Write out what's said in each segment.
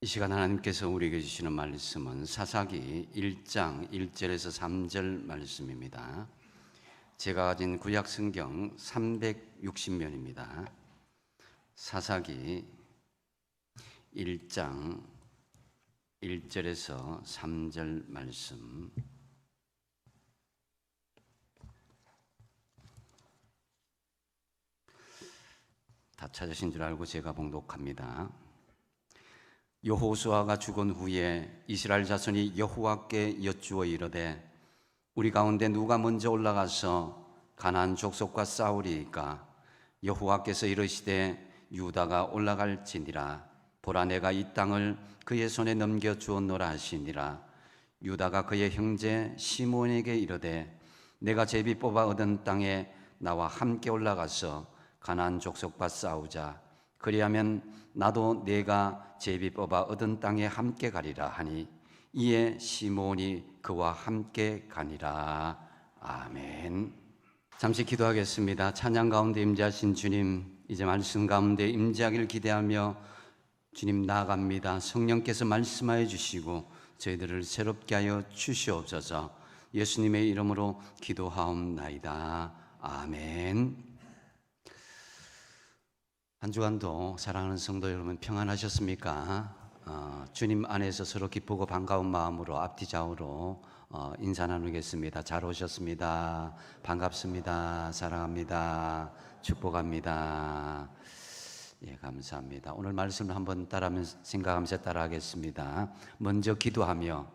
이 시간 하나님께서 우리에게 주시는 말씀은 사사기 1장 1절에서 3절 말씀입니다. 제가 가진 구약 성경 360면입니다. 사사기 1장 1절에서 3절 말씀. 다 찾으신 줄 알고 제가 봉독합니다. 여호수아가 죽은 후에 이스라엘 자손이 여호와께 여쭈어 이르되 우리 가운데 누가 먼저 올라가서 가나안 족속과 싸우리이까? 여호와께서 이르시되 유다가 올라갈지니라. 보라, 내가 이 땅을 그의 손에 넘겨 주었노라 하시니라. 유다가 그의 형제 시몬에게 이르되 내가 제비 뽑아 얻은 땅에 나와 함께 올라가서 가나안 족속과 싸우자. 그리하면 나도 내가 제비 뽑아 얻은 땅에 함께 가리라 하니 이에 시몬이 그와 함께 가니라. 아멘. 잠시 기도하겠습니다. 찬양 가운데 임재하신 주님, 이제 말씀 가운데 임재하기를 기대하며 주님 나아갑니다. 성령께서 말씀하여 주시고 저희들을 새롭게 하여 주시옵소서. 예수님의 이름으로 기도하옵나이다. 아멘. 한 주간도 사랑하는 성도 여러분 평안하셨습니까? 주님 안에서 서로 기쁘고 반가운 마음으로 앞뒤 좌우로 인사 나누겠습니다. 잘 오셨습니다. 반갑습니다. 사랑합니다. 축복합니다. 예, 감사합니다. 오늘 말씀을 한번 따라하면서 생각하면서 따라하겠습니다. 먼저 기도하며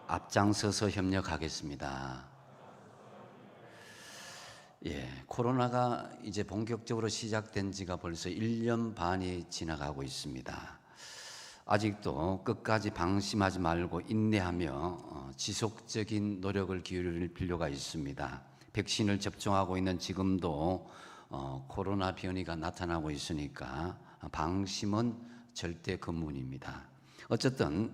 앞장서서 협력하겠습니다. 예, 코로나가 이제 본격적으로 시작된 지가 벌써 1년 반이 지나가고 있습니다. 아직도 끝까지 방심하지 말고 인내하며 지속적인 노력을 기울일 필요가 있습니다. 백신을 접종하고 있는 지금도 코로나 변이가 나타나고 있으니까 방심은 절대 금문입니다. 어쨌든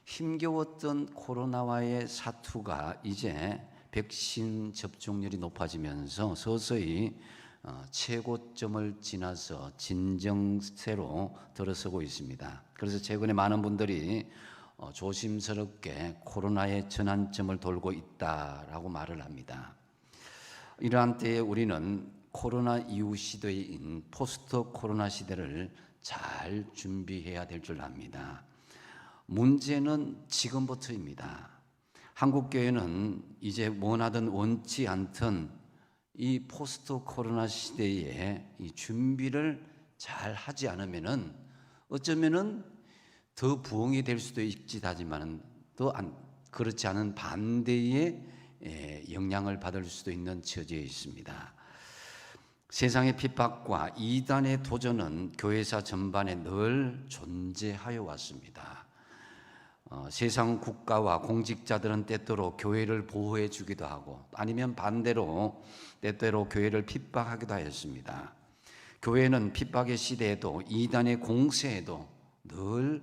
힘겨웠던 코로나와의 사투가 이제 백신 접종률이 높아지면서 서서히 최고점을 지나서 진정세로 들어서고 있습니다. 그래서 최근에 많은 분들이 조심스럽게 코로나의 전환점을 돌고 있다라고 말을 합니다. 이러한 때에 우리는 코로나 이후 시대인 포스트 코로나 시대를 잘 준비해야 될 줄 압니다. 문제는 지금부터입니다. 한국교회는 이제 원하든 원치 않든 이 포스트 코로나 시대에 이 준비를 잘 하지 않으면은 어쩌면은 더 부흥이 될 수도 있지하지만은 또 그렇지 않은 반대의 영향을 받을 수도 있는 처지에 있습니다. 세상의 핍박과 이단의 도전은 교회사 전반에 늘 존재하여 왔습니다. 세상 국가와 공직자들은 때때로 교회를 보호해 주기도 하고 아니면 반대로 때때로 교회를 핍박하기도 하였습니다. 교회는 핍박의 시대에도 이단의 공세에도 늘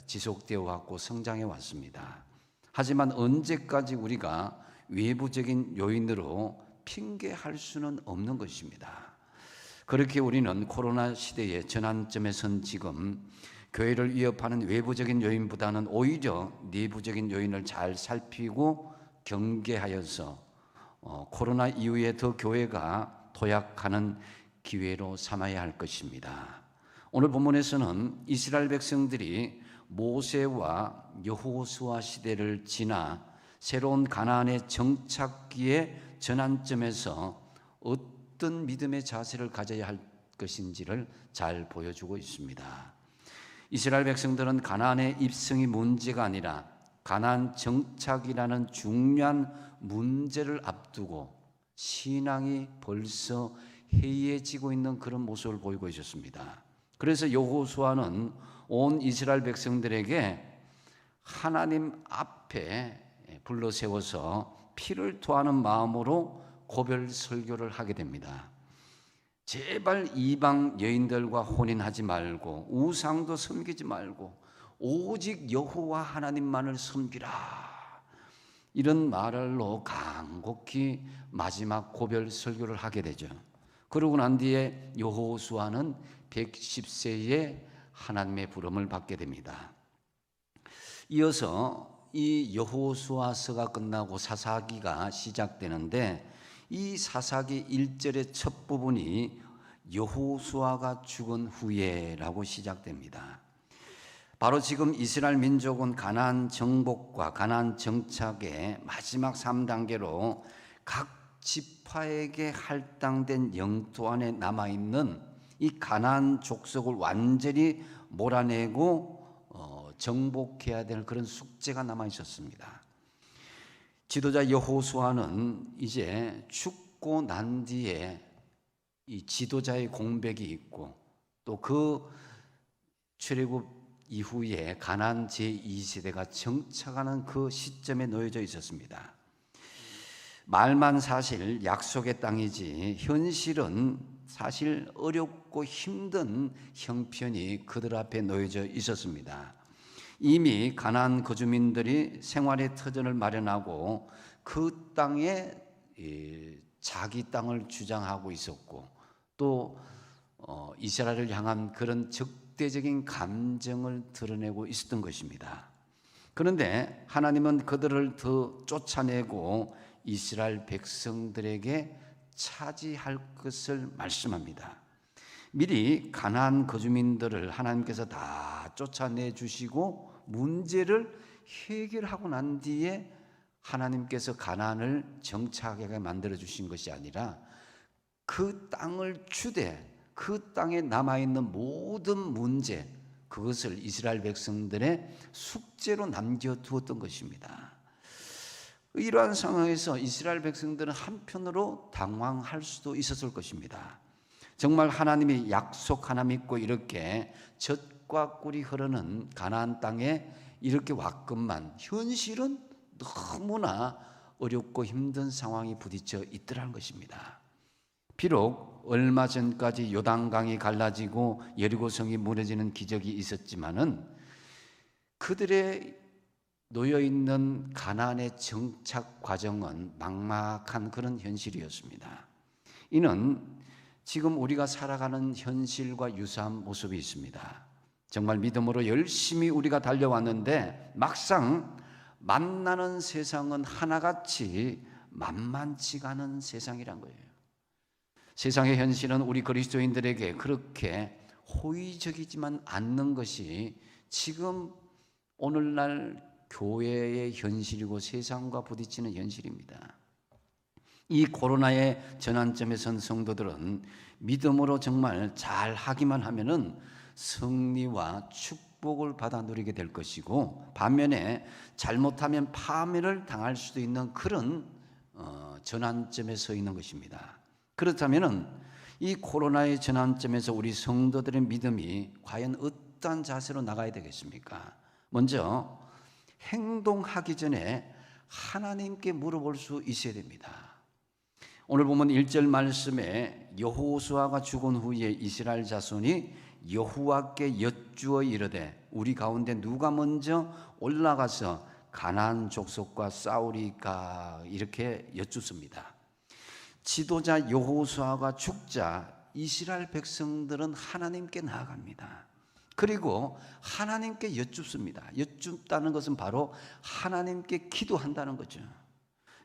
지속되어 왔고 성장해 왔습니다. 하지만 언제까지 우리가 외부적인 요인으로 핑계할 수는 없는 것입니다. 그렇게 우리는 코로나 시대의 전환점에 선 지금 교회를 위협하는 외부적인 요인보다는 오히려 내부적인 요인을 잘 살피고 경계하여서 코로나 이후에 더 교회가 도약하는 기회로 삼아야 할 것입니다. 오늘 본문에서는 이스라엘 백성들이 모세와 여호수아 시대를 지나 새로운 가나안의 정착기의 전환점에서 어떤 믿음의 자세를 가져야 할 것인지를 잘 보여주고 있습니다. 이스라엘 백성들은 가나안의 입성이 문제가 아니라 가나안 정착이라는 중요한 문제를 앞두고 신앙이 벌써 해이해지고 있는 그런 모습을 보이고 있었습니다. 그래서 여호수아는 온 이스라엘 백성들에게 하나님 앞에 불러 세워서 피를 토하는 마음으로 고별 설교를 하게 됩니다. 제발 이방 여인들과 혼인하지 말고 우상도 섬기지 말고 오직 여호와 하나님만을 섬기라, 이런 말로 간곡히 마지막 고별 설교를 하게 되죠. 그러고 난 뒤에 여호수아는 110세에 하나님의 부름을 받게 됩니다. 이어서 이 여호수아서가 끝나고 사사기가 시작되는데, 이 사사기 1절의 첫 부분이 여호수아가 죽은 후에라고 시작됩니다. 바로 지금 이스라엘 민족은 가나안 정복과 가나안 정착의 마지막 3단계로 각 지파에게 할당된 영토 안에 남아있는 이 가나안 족속을 완전히 몰아내고 정복해야 될 그런 숙제가 남아 있었습니다. 지도자 여호수아는 이제 죽고 난 뒤에 이 지도자의 공백이 있고, 또 그 출애굽 이후에 가나안 제2세대가 정착하는 그 시점에 놓여져 있었습니다. 말만 사실 약속의 땅이지 현실은 사실 어렵고 힘든 형편이 그들 앞에 놓여져 있었습니다. 이미 가나안 거주민들이 생활의 터전을 마련하고 그 땅에 자기 땅을 주장하고 있었고, 또 이스라엘을 향한 그런 적대적인 감정을 드러내고 있었던 것입니다. 그런데 하나님은 그들을 더 쫓아내고 이스라엘 백성들에게 차지할 것을 말씀합니다. 미리 가나안 거주민들을 하나님께서 다 쫓아내 주시고 문제를 해결하고 난 뒤에 하나님께서 가나안을 정착하게 만들어 주신 것이 아니라, 그 땅을 주되 그 땅에 남아있는 모든 문제, 그것을 이스라엘 백성들의 숙제로 남겨두었던 것입니다. 이러한 상황에서 이스라엘 백성들은 한편으로 당황할 수도 있었을 것입니다. 정말 하나님이 약속 하나 믿고 이렇게 젖과 꿀이 흐르는 가나안 땅에 이렇게 왔건만 현실은 너무나 어렵고 힘든 상황이 부딪혀 있더라는 것입니다. 비록 얼마 전까지 요단강이 갈라지고 여리고성이 무너지는 기적이 있었지만은 그들의 놓여있는 가나안의 정착 과정은 막막한 그런 현실이었습니다. 이는 지금 우리가 살아가는 현실과 유사한 모습이 있습니다. 정말 믿음으로 열심히 우리가 달려왔는데 막상 만나는 세상은 하나같이 만만치가 않은 세상이란 거예요. 세상의 현실은 우리 그리스도인들에게 그렇게 호의적이지만 않는 것이 지금 오늘날 교회의 현실이고 세상과 부딪히는 현실입니다. 이 코로나의 전환점에 선 성도들은 믿음으로 정말 잘 하기만 하면은 승리와 축복을 받아 누리게 될 것이고, 반면에 잘못하면 파멸을 당할 수도 있는 그런 전환점에 서 있는 것입니다. 그렇다면은 이 코로나의 전환점에서 우리 성도들의 믿음이 과연 어떠한 자세로 나가야 되겠습니까? 먼저 행동하기 전에 하나님께 물어볼 수 있어야 됩니다. 오늘 보면 1절 말씀에 여호수아가 죽은 후에 이스라엘 자손이 여호와께 여쭈어 이르되 우리 가운데 누가 먼저 올라가서 가나안 족속과 싸우리까, 이렇게 여쭙습니다. 지도자 여호수아가 죽자 이스라엘 백성들은 하나님께 나아갑니다. 그리고 하나님께 여쭙습니다. 여쭙다는 것은 바로 하나님께 기도한다는 거죠.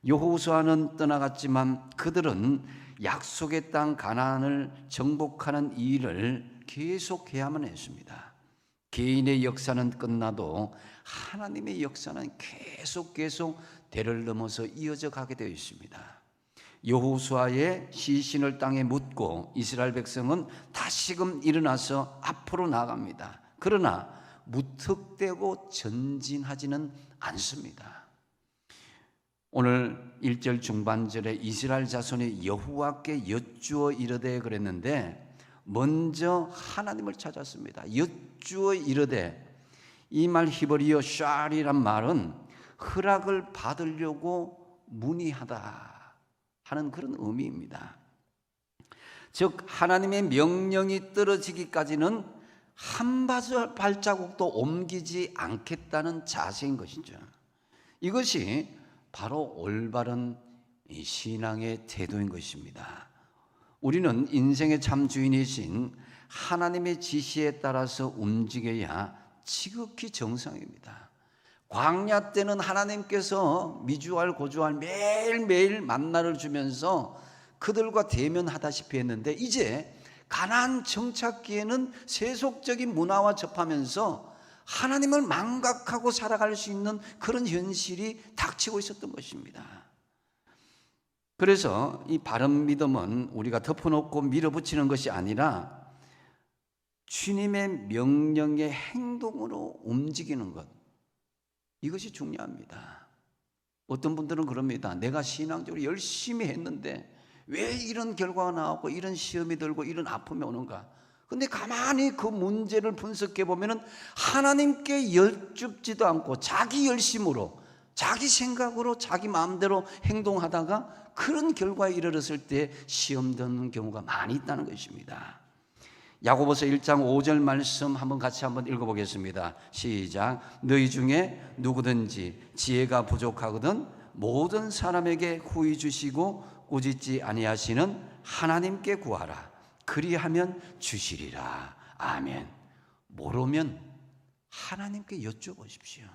여호수아는 떠나갔지만 그들은 약속의 땅 가나안을 정복하는 일을 계속해야만 했습니다. 개인의 역사는 끝나도 하나님의 역사는 계속 대를 넘어서 이어져 가게 되어 있습니다. 여호수아의 시신을 땅에 묻고 이스라엘 백성은 다시금 일어나서 앞으로 나아갑니다. 그러나 무턱대고 전진하지는 않습니다. 오늘 1절 중반절에 이스라엘 자손이 여호와께 여쭈어 이르되 그랬는데, 먼저 하나님을 찾았습니다. 여쭈어 이르되, 이 말 히브리어 샤리란 말은 허락을 받으려고 문의하다 하는 그런 의미입니다. 즉 하나님의 명령이 떨어지기까지는 한 발자국도 옮기지 않겠다는 자세인 것이죠. 이것이 바로 올바른 신앙의 태도인 것입니다. 우리는 인생의 참 주인이신 하나님의 지시에 따라서 움직여야 지극히 정상입니다. 광야 때는 하나님께서 미주알 고주알 매일매일 만나를 주면서 그들과 대면하다시피 했는데, 이제 가나안 정착기에는 세속적인 문화와 접하면서 하나님을 망각하고 살아갈 수 있는 그런 현실이 닥치고 있었던 것입니다. 그래서 이 바른 믿음은 우리가 덮어놓고 밀어붙이는 것이 아니라 주님의 명령의 행동으로 움직이는 것, 이것이 중요합니다. 어떤 분들은 그럽니다. 내가 신앙적으로 열심히 했는데 왜 이런 결과가 나오고 이런 시험이 들고 이런 아픔이 오는가? 근데 가만히 그 문제를 분석해 보면은 하나님께 여쭙지도 않고 자기 열심으로, 자기 생각으로, 자기 마음대로 행동하다가 그런 결과에 이르렀을 때 시험 드는 경우가 많이 있다는 것입니다. 야고보서 1장 5절 말씀 한번 같이 한번 읽어보겠습니다. 시작. 너희 중에 누구든지 지혜가 부족하거든 모든 사람에게 후히 주시고 꾸짖지 아니하시는 하나님께 구하라. 그리하면 주시리라. 아멘. 모르면 하나님께 여쭤보십시오.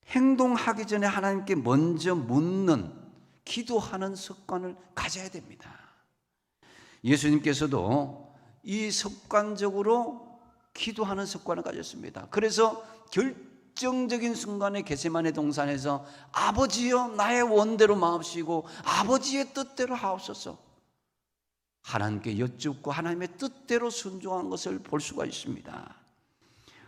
행동하기 전에 하나님께 먼저 묻는, 기도하는 습관을 가져야 됩니다. 예수님께서도 이 습관적으로 기도하는 습관을 가졌습니다. 그래서 결정적인 순간에 겟세마네 동산에서 아버지여 나의 원대로 마옵시고 아버지의 뜻대로 하옵소서, 하나님께 여쭙고 하나님의 뜻대로 순종한 것을 볼 수가 있습니다.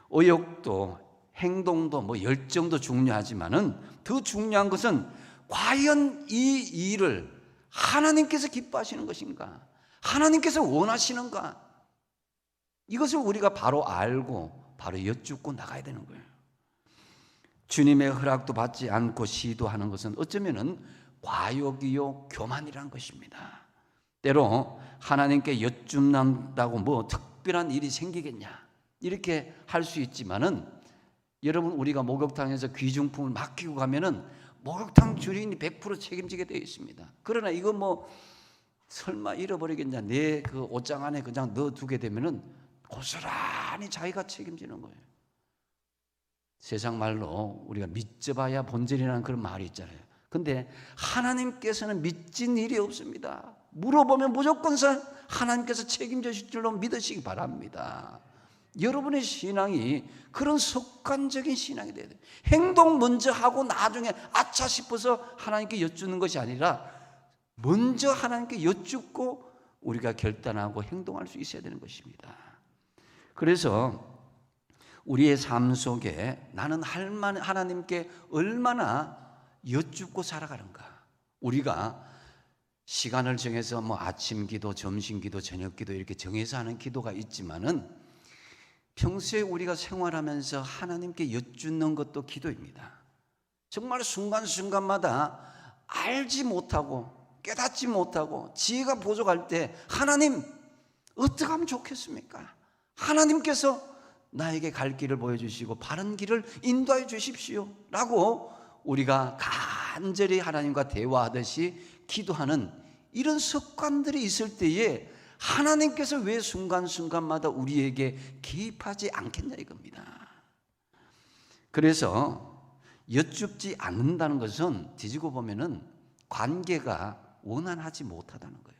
의욕도 행동도 열정도 중요하지만은 더 중요한 것은 과연 이 일을 하나님께서 기뻐하시는 것인가, 하나님께서 원하시는가, 이것을 우리가 바로 알고 바로 여쭙고 나가야 되는 거예요. 주님의 허락도 받지 않고 시도하는 것은 어쩌면은 과욕이요 교만이라는 것입니다. 때로 하나님께 여쭙는다고 특별한 일이 생기겠냐 이렇게 할 수 있지만은, 여러분 우리가 목욕탕에서 귀중품을 맡기고 가면은 목욕탕 주인이 100% 책임지게 되어 있습니다. 그러나 이거 설마 잃어버리겠냐, 내 그 옷장 안에 그냥 넣어두게 되면은 고스란히 자기가 책임지는 거예요. 세상 말로 우리가 믿져봐야 본전이라는 그런 말이 있잖아요. 근데 하나님께서는 믿진 일이 없습니다. 물어보면 무조건 하나님께서 책임져 주실 줄로 믿으시기 바랍니다. 여러분의 신앙이 그런 습관적인 신앙이 돼야 돼요. 행동 먼저 하고 나중에 아차 싶어서 하나님께 여쭙는 것이 아니라 먼저 하나님께 여쭙고 우리가 결단하고 행동할 수 있어야 되는 것입니다. 그래서 우리의 삶 속에 나는 하나님께 얼마나 여쭙고 살아가는가. 우리가 시간을 정해서 아침 기도, 점심 기도, 저녁 기도 이렇게 정해서 하는 기도가 있지만은 평소에 우리가 생활하면서 하나님께 여쭙는 것도 기도입니다. 정말 순간순간마다 알지 못하고 깨닫지 못하고 지혜가 부족할 때 하나님 어떻게 하면 좋겠습니까? 하나님께서 나에게 갈 길을 보여주시고 바른 길을 인도해 주십시오 라고 우리가 간절히 하나님과 대화하듯이 기도하는 이런 습관들이 있을 때에 하나님께서 왜 순간순간마다 우리에게 개입하지 않겠냐 이겁니다. 그래서 여쭙지 않는다는 것은 뒤지고 보면은 관계가 원활하지 못하다는 거예요.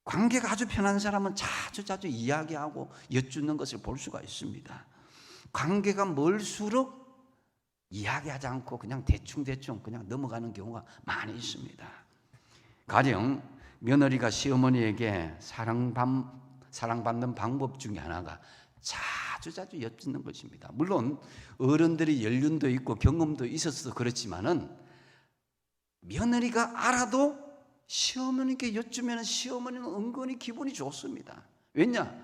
관계가 아주 편한 사람은 자주 이야기하고 여쭙는 것을 볼 수가 있습니다. 관계가 멀수록 이야기하지 않고 그냥 대충 그냥 넘어가는 경우가 많이 있습니다. 가령 며느리가 시어머니에게 사랑받는 방법 중에 하나가 자주 여쭙는 것입니다. 물론 어른들이 연륜도 있고 경험도 있어서 그렇지만은 며느리가 알아도 시어머니께 여쭈면 시어머니는 은근히 기분이 좋습니다. 왜냐?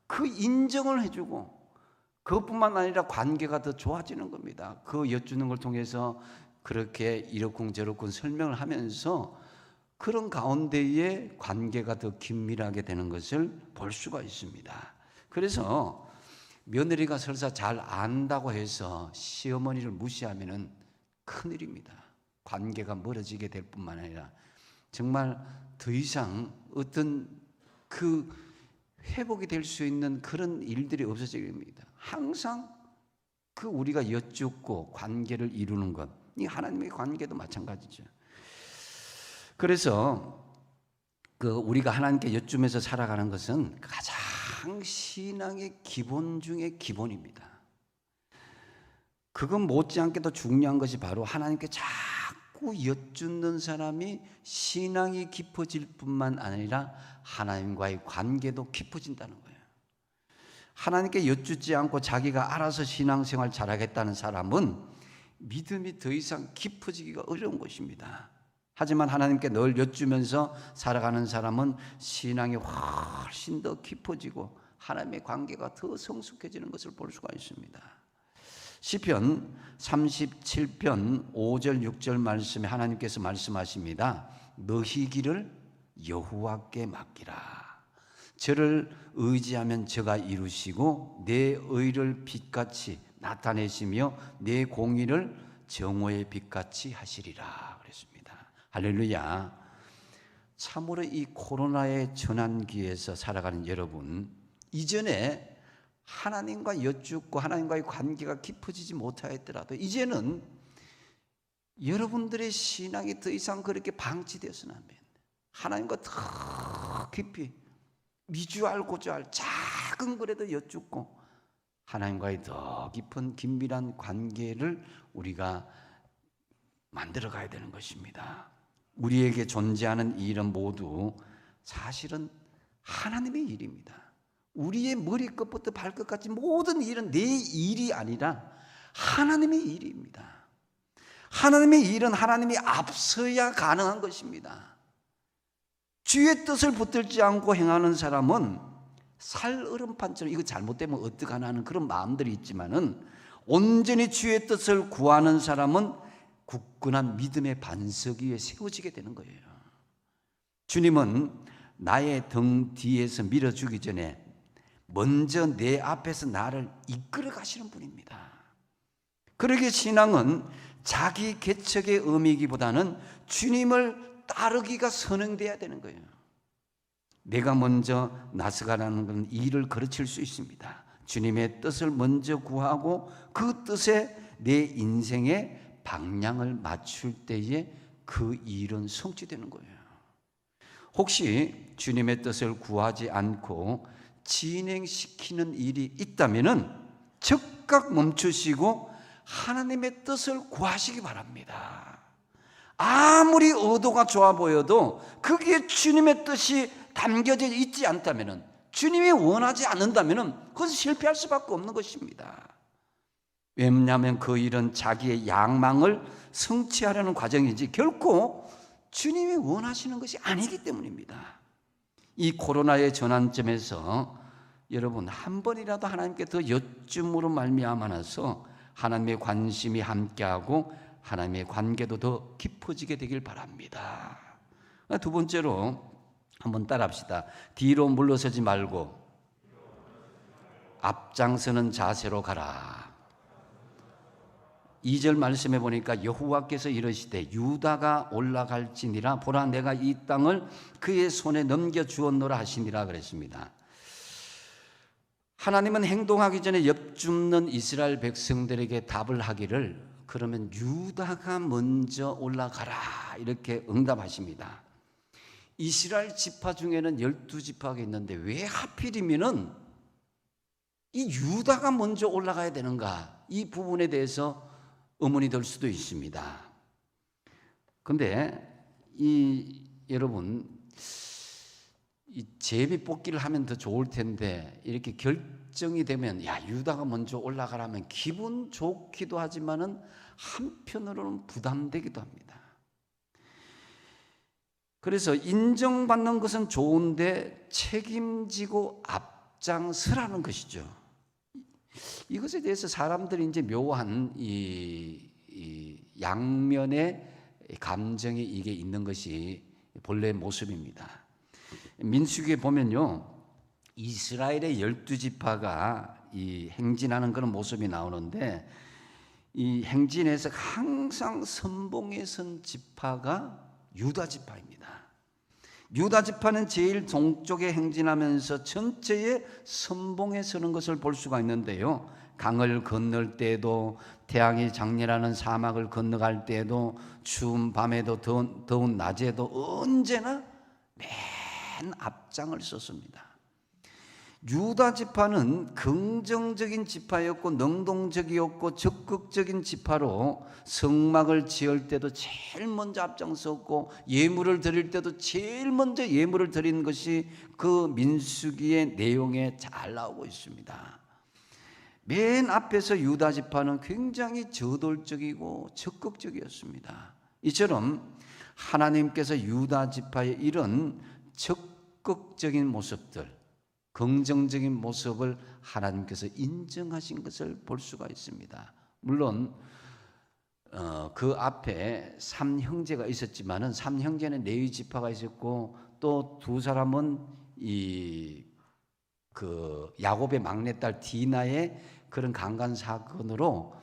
그 인정을 해주고 그것뿐만 아니라 관계가 더 좋아지는 겁니다. 그 여쭈는 걸 통해서 그렇게 이러쿵저러쿵 설명을 하면서 그런 가운데에 관계가 더 긴밀하게 되는 것을 볼 수가 있습니다. 그래서 며느리가 설사 잘 안다고 해서 시어머니를 무시하면은 큰일입니다. 관계가 멀어지게 될 뿐만 아니라 정말 더 이상 어떤 그 회복이 될 수 있는 그런 일들이 없어지게 됩니다. 항상 그 우리가 여쭙고 관계를 이루는 것, 이 하나님의 관계도 마찬가지죠. 그래서 우리가 하나님께 여쭈면서 살아가는 것은 가장 신앙의 기본 중의 기본입니다. 그건 못지않게도 중요한 것이 바로 하나님께 자꾸 여쭙는 사람이 신앙이 깊어질 뿐만 아니라 하나님과의 관계도 깊어진다는 거예요. 하나님께 여쭙지 않고 자기가 알아서 신앙생활 잘하겠다는 사람은 믿음이 더 이상 깊어지기가 어려운 것입니다. 하지만 하나님께 늘 여쭈면서 살아가는 사람은 신앙이 훨씬 더 깊어지고 하나님의 관계가 더 성숙해지는 것을 볼 수가 있습니다. 시편 37편 5절 6절 말씀에 하나님께서 말씀하십니다. 너희 길을 여호와께 맡기라. 저를 의지하면 저가 이루시고 내 의를 빛같이 나타내시며 내 공의를 정오의 빛같이 하시리라 그랬습니다. 할렐루야. 참으로 이 코로나의 전환기에서 살아가는 여러분, 이전에 하나님과 여쭙고 하나님과의 관계가 깊어지지 못하였더라도 이제는 여러분들의 신앙이 더 이상 그렇게 방치되어서는 안 됩니다. 하나님과 더 깊이 미주알 고주알 작은 거라도 여쭙고 하나님과의 더 깊은 긴밀한 관계를 우리가 만들어 가야 되는 것입니다. 우리에게 존재하는 이 일은 모두 사실은 하나님의 일입니다. 우리의 머리끝부터 발끝까지 모든 일은 내 일이 아니라 하나님의 일입니다. 하나님의 일은 하나님이 앞서야 가능한 것입니다. 주의 뜻을 붙들지 않고 행하는 사람은 살얼음판처럼 이거 잘못되면 어떡하나 하는 그런 마음들이 있지만은 온전히 주의 뜻을 구하는 사람은 굳건한 믿음의 반석 위에 세워지게 되는 거예요. 주님은 나의 등 뒤에서 밀어주기 전에 먼저 내 앞에서 나를 이끌어 가시는 분입니다. 그러기에 신앙은 자기 개척의 의미이기보다는 주님을 따르기가 선행돼야 되는 거예요. 내가 먼저 나서가라는 건 일을 가르칠 수 있습니다. 주님의 뜻을 먼저 구하고 그 뜻에 내 인생의 방향을 맞출 때에 그 일은 성취되는 거예요. 혹시 주님의 뜻을 구하지 않고 진행시키는 일이 있다면 즉각 멈추시고 하나님의 뜻을 구하시기 바랍니다. 아무리 의도가 좋아 보여도 그게 주님의 뜻이 담겨져 있지 않다면, 주님이 원하지 않는다면 그것은 실패할 수밖에 없는 것입니다. 왜냐하면 그 일은 자기의 양망을 성취하려는 과정이지 결코 주님이 원하시는 것이 아니기 때문입니다. 이 코로나의 전환점에서 여러분 한 번이라도 하나님께 더 여쭌으로 말미암아서 하나님의 관심이 함께하고 하나님의 관계도 더 깊어지게 되길 바랍니다. 두 번째로 한번 따라합시다. 뒤로 물러서지 말고 앞장서는 자세로 가라. 2절 말씀해 보니까 여호와께서 이르시되 유다가 올라갈지니라 보라 내가 이 땅을 그의 손에 넘겨 주었노라 하시니라 그랬습니다. 하나님은 행동하기 전에 엿줍는 이스라엘 백성들에게 답을 하기를 그러면 유다가 먼저 올라가라 이렇게 응답하십니다. 이스라엘 지파 중에는 12지파가 있는데 왜 하필이면은 이 유다가 먼저 올라가야 되는가, 이 부분에 대해서 의문이 들 수도 있습니다. 그런데 여러분 이 제비 뽑기를 하면 더 좋을 텐데 이렇게 결정이 되면 야 유다가 먼저 올라가라면 기분 좋기도 하지만은 한편으로는 부담되기도 합니다. 그래서 인정받는 것은 좋은데 책임지고 앞장서라는 것이죠. 이것에 대해서 사람들이 이제 묘한 이 양면의 감정이 이게 있는 것이 본래의 모습입니다. 민수기에 보면요, 이스라엘의 12지파가 이 행진하는 그런 모습이 나오는데 이 행진에서 항상 선봉에 선 지파가 유다 지파입니다. 유다 지파는 제일 동쪽에 행진하면서 전체의 선봉에 서는 것을 볼 수가 있는데요. 강을 건널 때에도, 태양이 장렬하는 사막을 건너갈 때에도, 추운 밤에도 더운 낮에도 언제나 맨 앞장을 섰습니다. 유다 지파는 긍정적인 지파였고 능동적이었고 적극적인 지파로 성막을 지을 때도 제일 먼저 앞장섰고 예물을 드릴 때도 제일 먼저 예물을 드린 것이 그 민수기의 내용에 잘 나오고 있습니다. 맨 앞에서 유다 지파는 굉장히 저돌적이고 적극적이었습니다. 이처럼 하나님께서 유다 지파의 이런 적극적인 모습들, 긍정적인 모습을 하나님께서 인정하신 것을 볼 수가 있습니다. 물론 그 앞에 3형제가 있었지만은 3형제는 레위 지파가 있었고 또 두 사람은 야곱의 막내딸 디나의 그런 강간 사건으로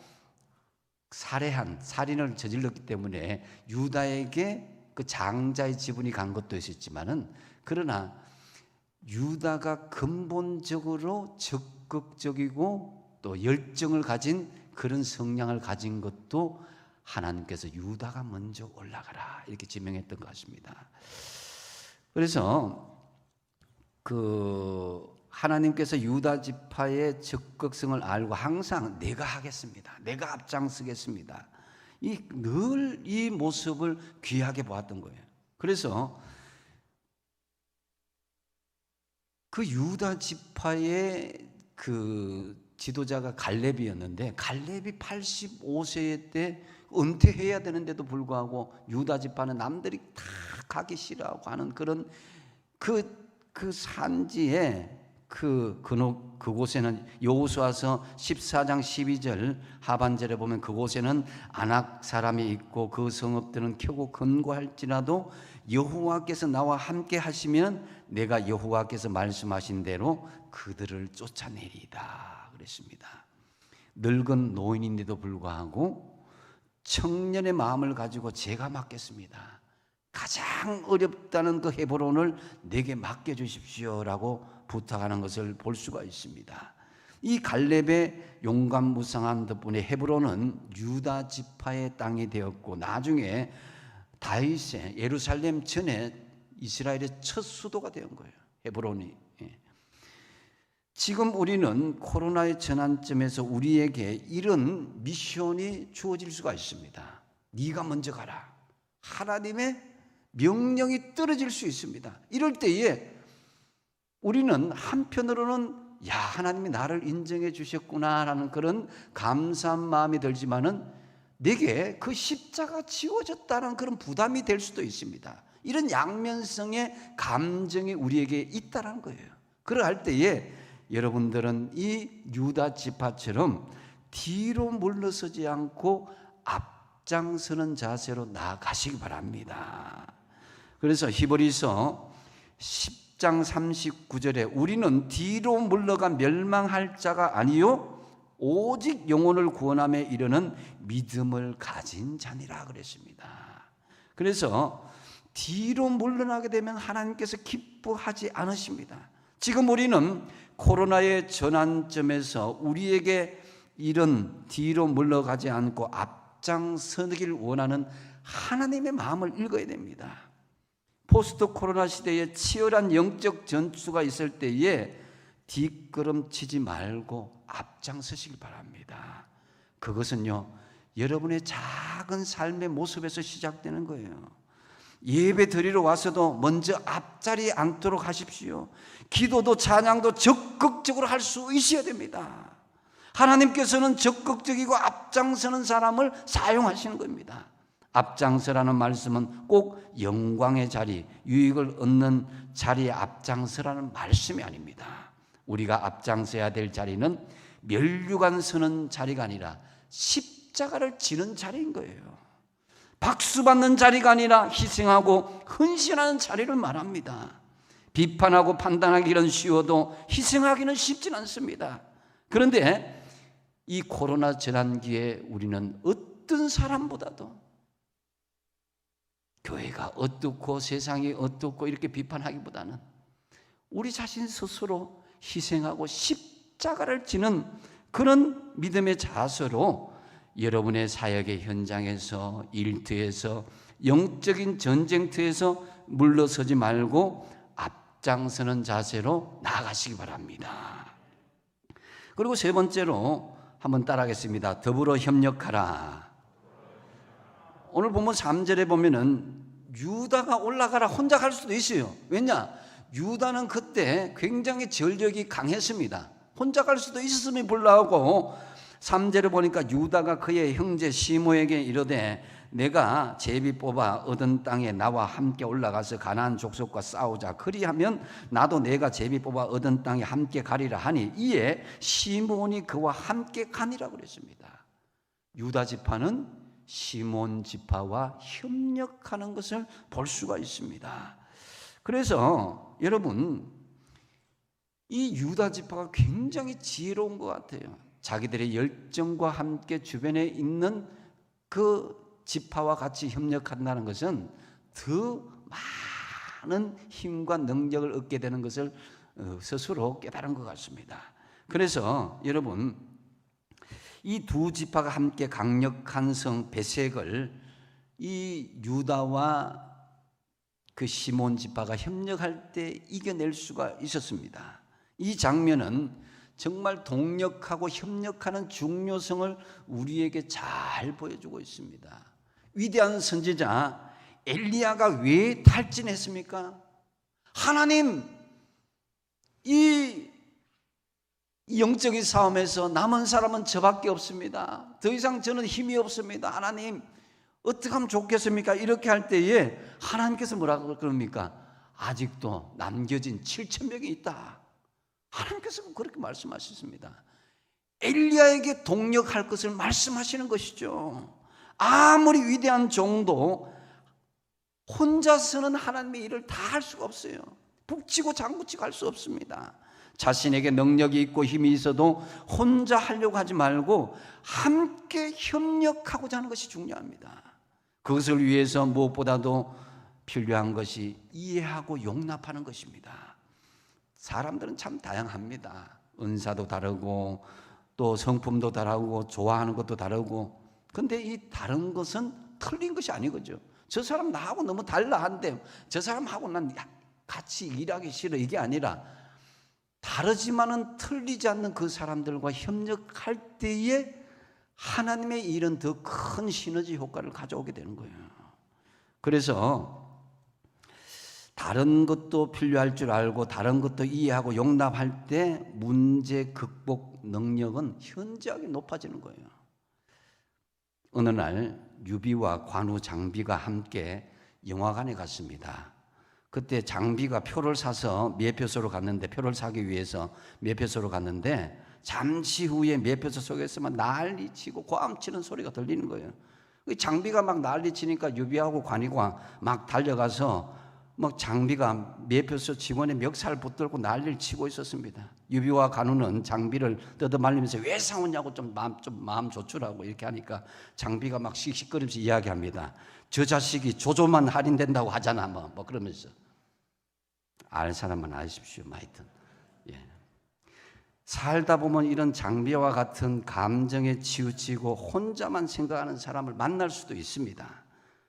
살인을 저질렀기 때문에 유다에게 그 장자의 지분이 간 것도 있었지만은, 그러나 유다가 근본적으로 적극적이고 또 열정을 가진 그런 성향을 가진 것도 하나님께서 유다가 먼저 올라가라 이렇게 지명했던 것 같습니다. 그래서 하나님께서 유다 지파의 적극성을 알고 항상 내가 하겠습니다, 내가 앞장서겠습니다, 늘 이 모습을 귀하게 보았던 거예요. 그래서 그 유다 지파의 그 지도자가 갈렙이었는데, 갈렙이 85세 때 은퇴해야 되는데도 불구하고 유다 지파는 남들이 다 가기 싫어하고 하는 그런 그 산지에 그곳에는 여호수아서 14장 12절 하반절에 보면 그곳에는 아낙 사람이 있고 그 성읍들은 크고 견고할지라도 여호와께서 나와 함께 하시면 내가 여호와께서 말씀하신 대로 그들을 쫓아내리이다 그랬습니다. 늙은 노인인데도 불구하고 청년의 마음을 가지고 제가 맡겠습니다, 가장 어렵다는 그 헤브론을 내게 맡겨주십시오라고 부탁하는 것을 볼 수가 있습니다. 이 갈렙의 용감무쌍한 덕분에 헤브론은 유다 지파의 땅이 되었고 나중에 다윗의 예루살렘 전에 이스라엘의 첫 수도가 된 거예요, 헤브론이. 지금 우리는 코로나의 전환점에서 우리에게 이런 미션이 주어질 수가 있습니다. 네가 먼저 가라, 하나님의 명령이 떨어질 수 있습니다. 이럴 때에 우리는 한편으로는 하나님이 나를 인정해 주셨구나라는 그런 감사한 마음이 들지만은 내게 그 십자가 지워졌다는 그런 부담이 될 수도 있습니다. 이런 양면성의 감정이 우리에게 있다는 거예요. 그럴 때에 여러분들은 이 유다 지파처럼 뒤로 물러서지 않고 앞장서는 자세로 나아가시기 바랍니다. 그래서 히브리서 10장 39절에 우리는 뒤로 물러가 멸망할 자가 아니요 오직 영혼을 구원함에 이르는 믿음을 가진 자니라 그랬습니다. 그래서 뒤로 물러나게 되면 하나님께서 기뻐하지 않으십니다. 지금 우리는 코로나의 전환점에서 우리에게 이런 뒤로 물러가지 않고 앞장서기를 원하는 하나님의 마음을 읽어야 됩니다. 포스트 코로나 시대에 치열한 영적 전투가 있을 때에 뒷걸음치지 말고 앞장서시길 바랍니다. 그것은요, 여러분의 작은 삶의 모습에서 시작되는 거예요. 예배 드리러 와서도 먼저 앞자리에 앉도록 하십시오. 기도도 찬양도 적극적으로 할 수 있어야 됩니다. 하나님께서는 적극적이고 앞장서는 사람을 사용하시는 겁니다. 앞장서라는 말씀은 꼭 영광의 자리, 유익을 얻는 자리에 앞장서라는 말씀이 아닙니다. 우리가 앞장서야 될 자리는 면류관 서는 자리가 아니라 십자가를 지는 자리인 거예요. 박수 받는 자리가 아니라 희생하고 헌신하는 자리를 말합니다. 비판하고 판단하기는 쉬워도 희생하기는 쉽진 않습니다. 그런데 이 코로나 전환기에 우리는 어떤 사람보다도 교회가 어떻고 세상이 어떻고 이렇게 비판하기보다는 우리 자신 스스로 희생하고 십자가를 지는 그런 믿음의 자세로 여러분의 사역의 현장에서, 일터에서, 영적인 전쟁터에서 물러서지 말고 앞장서는 자세로 나아가시기 바랍니다. 그리고 세 번째로 한번 따라하겠습니다. 더불어 협력하라. 오늘 보면 3절에 보면은 유다가 올라가라, 혼자 갈 수도 있어요. 왜냐? 유다는 그때 굉장히 전력이 강했습니다. 혼자 갈 수도 있었음에 불구하고 3절에 보니까 유다가 그의 형제 시므에게 이르되 내가 제비 뽑아 얻은 땅에 나와 함께 올라가서 가나안 족속과 싸우자. 그리하면 나도 내가 제비 뽑아 얻은 땅에 함께 가리라 하니 이에 시므온이 그와 함께 가니라 그랬습니다. 유다 지파는 시므온 지파와 협력하는 것을 볼 수가 있습니다. 그래서 여러분, 이 유다 지파가 굉장히 지혜로운 것 같아요. 자기들의 열정과 함께 주변에 있는 그 지파와 같이 협력한다는 것은 더 많은 힘과 능력을 얻게 되는 것을 스스로 깨달은 것 같습니다. 그래서 여러분, 이 두 지파가 함께 강력한 성 베색을 이 유다와 그 시몬 지파가 협력할 때 이겨낼 수가 있었습니다. 이 장면은 정말 동력하고 협력하는 중요성을 우리에게 잘 보여주고 있습니다. 위대한 선지자 엘리야가 왜 탈진했습니까? 하나님, 이 영적인 싸움에서 남은 사람은 저밖에 없습니다. 더 이상 저는 힘이 없습니다. 하나님, 어떻게 하면 좋겠습니까? 이렇게 할 때에 하나님께서 뭐라고 그럽니까? 아직도 남겨진 7,000명이 있다. 하나님께서 그렇게 말씀하셨습니다. 엘리야에게 동력할 것을 말씀하시는 것이죠. 아무리 위대한 종도 혼자서는 하나님의 일을 다 할 수가 없어요. 북치고 장구치고 할 수 없습니다. 자신에게 능력이 있고 힘이 있어도 혼자 하려고 하지 말고 함께 협력하고자 하는 것이 중요합니다. 그것을 위해서 무엇보다도 필요한 것이 이해하고 용납하는 것입니다. 사람들은 참 다양합니다. 은사도 다르고 또 성품도 다르고 좋아하는 것도 다르고, 근데 이 다른 것은 틀린 것이 아니거죠. 저 사람 나하고 너무 달라 한데 저 사람하고 난 같이 일하기 싫어, 이게 아니라 다르지만은 틀리지 않는 그 사람들과 협력할 때에 하나님의 일은 더 큰 시너지 효과를 가져오게 되는 거예요. 그래서 다른 것도 필요할 줄 알고 다른 것도 이해하고 용납할 때 문제 극복 능력은 현저하게 높아지는 거예요. 어느 날 유비와 관우 장비가 함께 영화관에 갔습니다. 그때 장비가 표를 사서 매표소로 갔는데, 표를 사기 위해서 매표소로 갔는데 잠시 후에 매표소 속에서만 난리치고 고함치는 소리가 들리는 거예요. 장비가 막 난리치니까 유비하고 관우가 막 달려가서 막 장비가 매표소 직원의 멱살 붙들고 난리를 치고 있었습니다. 유비와 관우는 장비를 뜯어말리면서 왜 싸우냐고 좀 마음 조출하고 이렇게 하니까 장비가 막 씩씩거리면서 이야기합니다. 저 자식이 조조만 할인된다고 하잖아, 뭐 그러면서. 알 사람만 아십시오. 하여튼 살다 보면 이런 장비와 같은 감정에 치우치고 혼자만 생각하는 사람을 만날 수도 있습니다.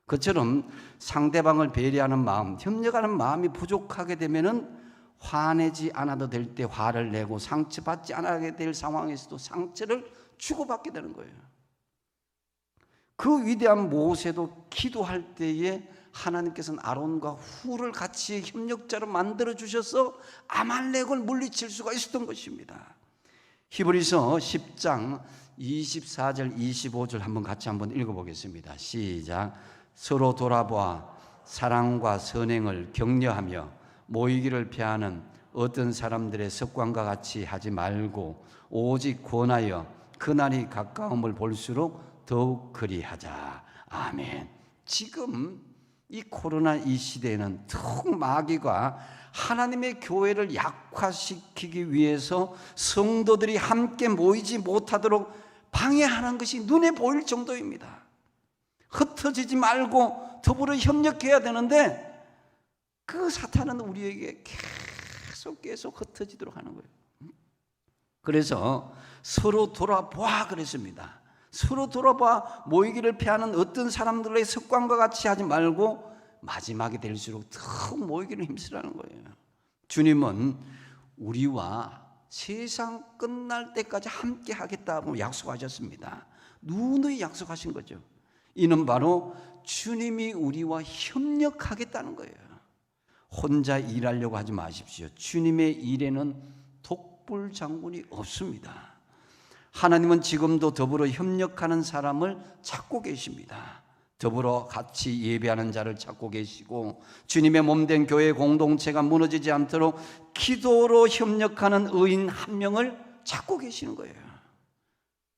그처럼 상대방을 배려하는 마음, 협력하는 마음이 부족하게 되면은 화내지 않아도 될 때 화를 내고 상처받지 않아야 될 상황에서도 상처를 주고받게 되는 거예요. 그 위대한 모세도 기도할 때에 하나님께서는 아론과 훌을 같이 협력자로 만들어 주셔서 아말렉을 물리칠 수가 있었던 것입니다. 히브리서 10장 24절 25절 같이 한번 읽어보겠습니다. 시작. 서로 돌아보아 사랑과 선행을 격려하며 모이기를 피하는 어떤 사람들의 습관과 같이 하지 말고 오직 권하여 그날이 가까움을 볼수록 더욱 그리하자. 아멘. 지금 이 코로나 이 시대에는 더욱 마귀가 하나님의 교회를 약화시키기 위해서 성도들이 함께 모이지 못하도록 방해하는 것이 눈에 보일 정도입니다. 흩어지지 말고 더불어 협력해야 되는데 그 사탄은 우리에게 계속 흩어지도록 하는 거예요. 그래서 서로 돌아보아 그랬습니다. 서로 돌아봐 모이기를 피하는 어떤 사람들의 습관과 같이 하지 말고 마지막이 될수록 더 모이기를 힘쓰라는 거예요. 주님은 우리와 세상 끝날 때까지 함께 하겠다고 약속하셨습니다. 누누이 약속하신 거죠. 이는 바로 주님이 우리와 협력하겠다는 거예요. 혼자 일하려고 하지 마십시오. 주님의 일에는 독불장군이 없습니다. 하나님은 지금도 더불어 협력하는 사람을 찾고 계십니다. 더불어 같이 예배하는 자를 찾고 계시고 주님의 몸된 교회 공동체가 무너지지 않도록 기도로 협력하는 의인 한 명을 찾고 계시는 거예요.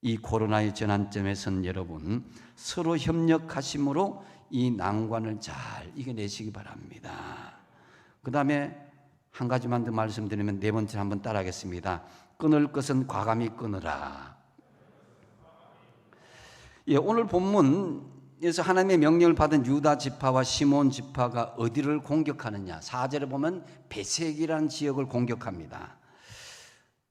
이 코로나의 전환점에선 여러분 서로 협력하심으로 이 난관을 잘 이겨내시기 바랍니다. 그 다음에 한 가지만 더 말씀드리면 네 번째 한번 따라하겠습니다. 끊을 것은 과감히 끊으라. 오늘 본문에서 하나님의 명령을 받은 유다 지파와 시몬 지파가 어디를 공격하느냐. 4절에 보면 베색이라는 지역을 공격합니다.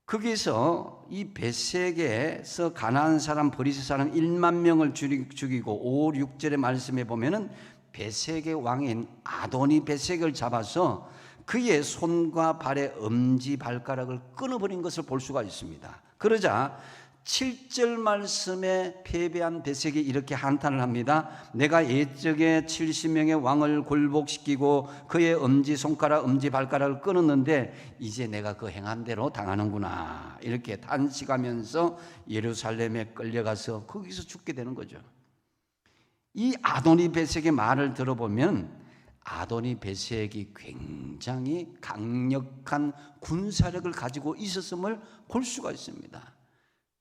거기서 이 베색에서 가나안 사람 브리스 사람 1만 명을 죽이고 5, 6절의 말씀에 보면은 베색의 왕인 아도니 베색을 잡아서 그의 손과 발의 엄지 발가락을 끊어버린 것을 볼 수가 있습니다. 그러자 7절 말씀에 패배한 베색이 이렇게 한탄을 합니다. 내가 옛적에 70명의 왕을 굴복시키고 그의 엄지 손가락 엄지 발가락을 끊었는데 이제 내가 그 행한 대로 당하는구나. 이렇게 탄식하면서 예루살렘에 끌려가서 거기서 죽게 되는 거죠. 이 아도니 베색의 말을 들어보면 아도니 베색이 굉장히 강력한 군사력을 가지고 있었음을 볼 수가 있습니다.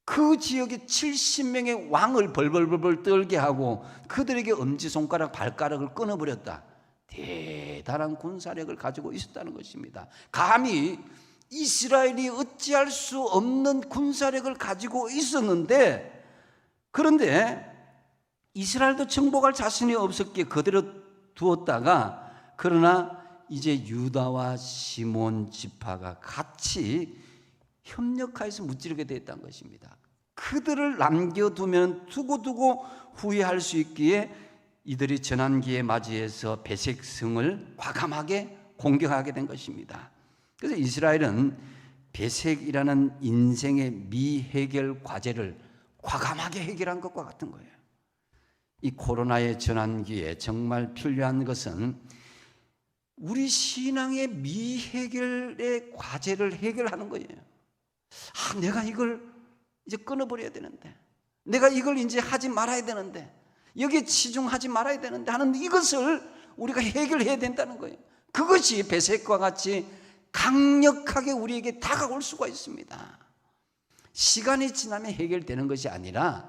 그 지역에 70명의 왕을 벌벌벌 떨게 하고 그들에게 엄지손가락 발가락을 끊어버렸다. 대단한 군사력을 가지고 있었다는 것입니다. 감히 이스라엘이 어찌할 수 없는 군사력을 가지고 있었는데, 그런데 이스라엘도 정복할 자신이 없었기에 그대로 두었다가, 그러나 이제 유다와 시몬 지파가 같이 협력하여서 무찌르게 되었다는 것입니다. 그들을 남겨두면 두고두고 후회할 수 있기에 이들이 전환기에 맞이해서 베색성을 과감하게 공격하게 된 것입니다. 그래서 이스라엘은 베색이라는 인생의 미해결 과제를 과감하게 해결한 것과 같은 거예요. 이 코로나의 전환기에 정말 필요한 것은 우리 신앙의 미해결의 과제를 해결하는 거예요. 내가 이걸 이제 끊어버려야 되는데, 내가 이걸 이제 하지 말아야 되는데, 여기에 치중하지 말아야 되는데 하는 이것을 우리가 해결해야 된다는 거예요. 그것이 베색과 같이 강력하게 우리에게 다가올 수가 있습니다. 시간이 지나면 해결되는 것이 아니라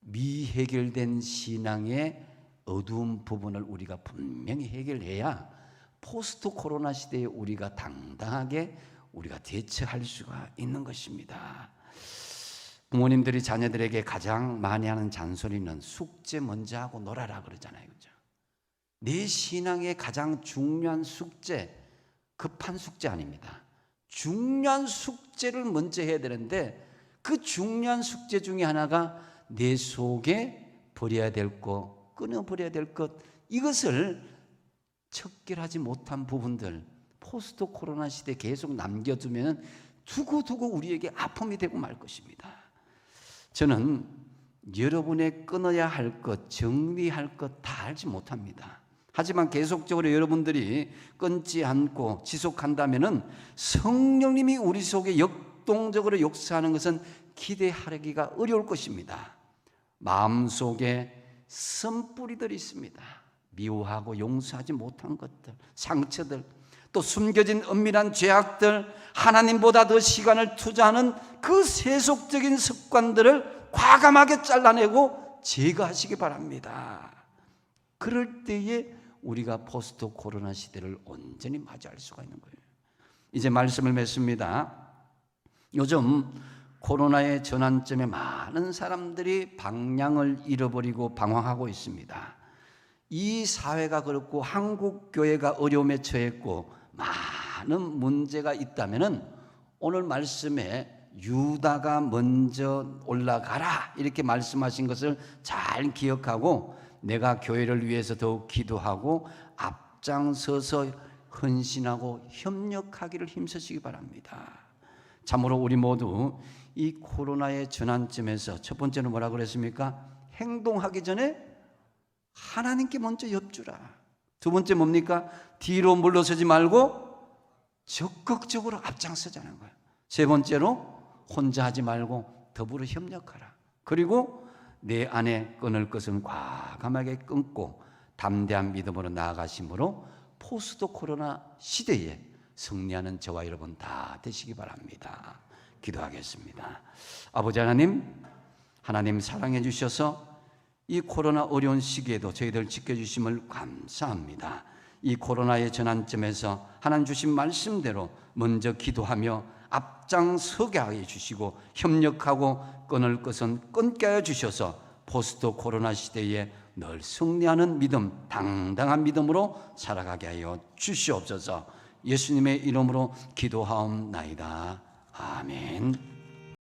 미해결된 신앙의 어두운 부분을 우리가 분명히 해결해야 포스트 코로나 시대에 우리가 당당하게 우리가 대처할 수가 있는 것입니다. 부모님들이 자녀들에게 가장 많이 하는 잔소리는 숙제 먼저 하고 놀아라 그러잖아요. 그죠? 내 신앙의 가장 중요한 숙제, 급한 숙제 아닙니다. 중요한 숙제를 먼저 해야 되는데, 그 중요한 숙제 중에 하나가 내 속에 버려야 될 것, 끊어버려야 될 것, 이것을 척결하지 못한 부분들, 포스트 코로나 시대에 계속 남겨두면 두고두고 우리에게 아픔이 되고 말 것입니다. 저는 여러분의 끊어야 할 것, 정리할 것 다 알지 못합니다. 하지만 계속적으로 여러분들이 끊지 않고 지속한다면 성령님이 우리 속에 역동적으로 역사하는 것은 기대하기가 어려울 것입니다. 마음속에 쓴뿌리들이 있습니다. 미워하고 용서하지 못한 것들, 상처들, 또 숨겨진 은밀한 죄악들, 하나님보다 더 시간을 투자하는 그 세속적인 습관들을 과감하게 잘라내고 제거하시기 바랍니다. 그럴 때에 우리가 포스트 코로나 시대를 온전히 맞이할 수가 있는 거예요. 이제 말씀을 맺습니다. 요즘 코로나의 전환점에 많은 사람들이 방향을 잃어버리고 방황하고 있습니다. 이 사회가 그렇고 한국 교회가 어려움에 처했고 많은 문제가 있다면은 오늘 말씀에 유다가 먼저 올라가라 이렇게 말씀하신 것을 잘 기억하고 내가 교회를 위해서 더욱 기도하고 앞장서서 헌신하고 협력하기를 힘쓰시기 바랍니다. 참으로 우리 모두 이 코로나의 전환점에서 첫 번째는 뭐라고 그랬습니까? 행동하기 전에 하나님께 먼저 엽주라. 두 번째 뭡니까? 뒤로 물러서지 말고 적극적으로 앞장서자는 거예요. 세 번째로 혼자 하지 말고 더불어 협력하라. 그리고 내 안에 끊을 것은 과감하게 끊고 담대한 믿음으로 나아가심으로 포스트 코로나 시대에 승리하는 저와 여러분 다 되시기 바랍니다. 기도하겠습니다. 아버지 하나님 사랑해 주셔서 이 코로나 어려운 시기에도 저희들 지켜주심을 감사합니다. 이 코로나의 전환점에서 하나님 주신 말씀대로 먼저 기도하며 앞장서게 하여 주시고 협력하고 끊을 것은 끊게 하여 주셔서 포스트 코로나 시대에 늘 승리하는 믿음, 당당한 믿음으로 살아가게 하여 주시옵소서. 예수님의 이름으로 기도하옵나이다. 아멘.